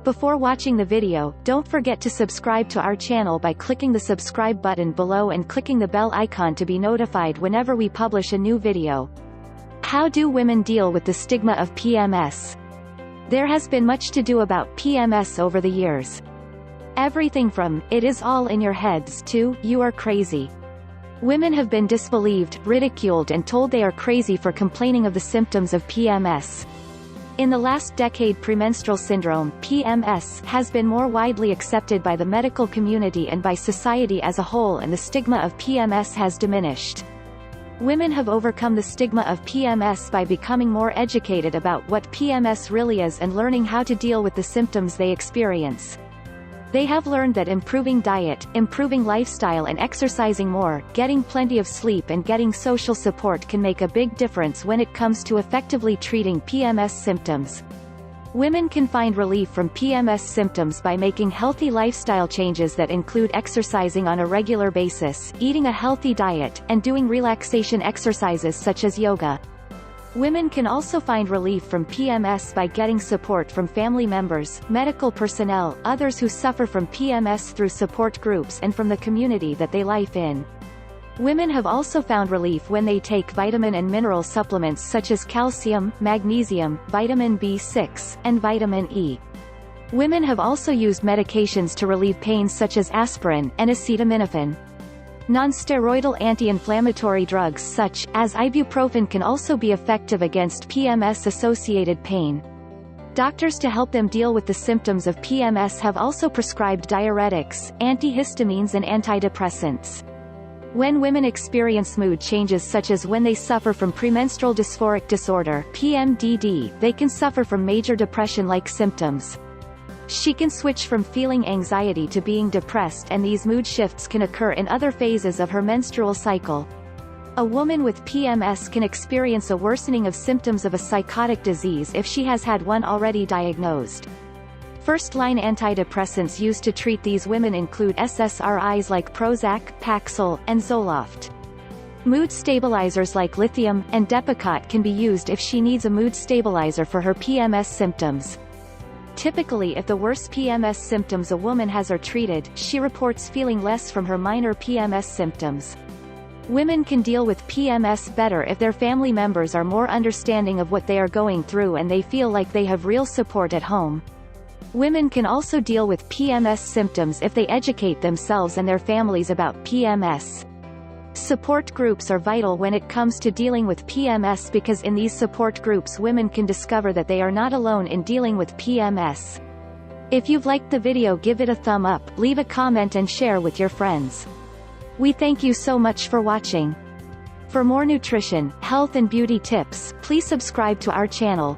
Before watching the video, don't forget to subscribe to our channel by clicking the subscribe button below and clicking the bell icon to be notified whenever we publish a new video. How do women deal with the stigma of PMS? There has been much to do about PMS over the years. Everything from, "it is all in your heads," to, "you are crazy." Women have been disbelieved, ridiculed and told they are crazy for complaining of the symptoms of PMS. In the last decade, premenstrual syndrome, PMS, has been more widely accepted by the medical community and by society as a whole, and the stigma of PMS has diminished. Women have overcome the stigma of PMS by becoming more educated about what PMS really is and learning how to deal with the symptoms they experience. They have learned that improving diet, improving lifestyle and exercising more, getting plenty of sleep and getting social support can make a big difference when it comes to effectively treating PMS symptoms. Women can find relief from PMS symptoms by making healthy lifestyle changes that include exercising on a regular basis, eating a healthy diet, and doing relaxation exercises such as yoga. Women can also find relief from PMS by getting support from family members, medical personnel, others who suffer from PMS through support groups and from the community that they live in. Women have also found relief when they take vitamin and mineral supplements such as calcium, magnesium, vitamin B6, and vitamin E. Women have also used medications to relieve pain such as aspirin and acetaminophen. Non-steroidal anti-inflammatory drugs such as ibuprofen can also be effective against PMS-associated pain. Doctors, to help them deal with the symptoms of PMS, have also prescribed diuretics, antihistamines and antidepressants. When women experience mood changes such as when they suffer from premenstrual dysphoric disorder (PMDD), they can suffer from major depression-like symptoms. She can switch from feeling anxiety to being depressed, and these mood shifts can occur in other phases of her menstrual cycle. A woman with PMS can experience a worsening of symptoms of a psychotic disease if she has had one already diagnosed. First-line antidepressants used to treat these women include SSRIs like Prozac, Paxil, and Zoloft. Mood stabilizers like lithium and Depakote can be used if she needs a mood stabilizer for her PMS symptoms. Typically, if the worst PMS symptoms a woman has are treated, she reports feeling less from her minor PMS symptoms. Women can deal with PMS better if their family members are more understanding of what they are going through and they feel like they have real support at home. Women can also deal with PMS symptoms if they educate themselves and their families about PMS. Support groups are vital when it comes to dealing with PMS because in these support groups women can discover that they are not alone in dealing with PMS. If you've liked the video, give it a thumb up, leave a comment and share with your friends. We thank you so much for watching. For more nutrition, health and beauty tips, please subscribe to our channel.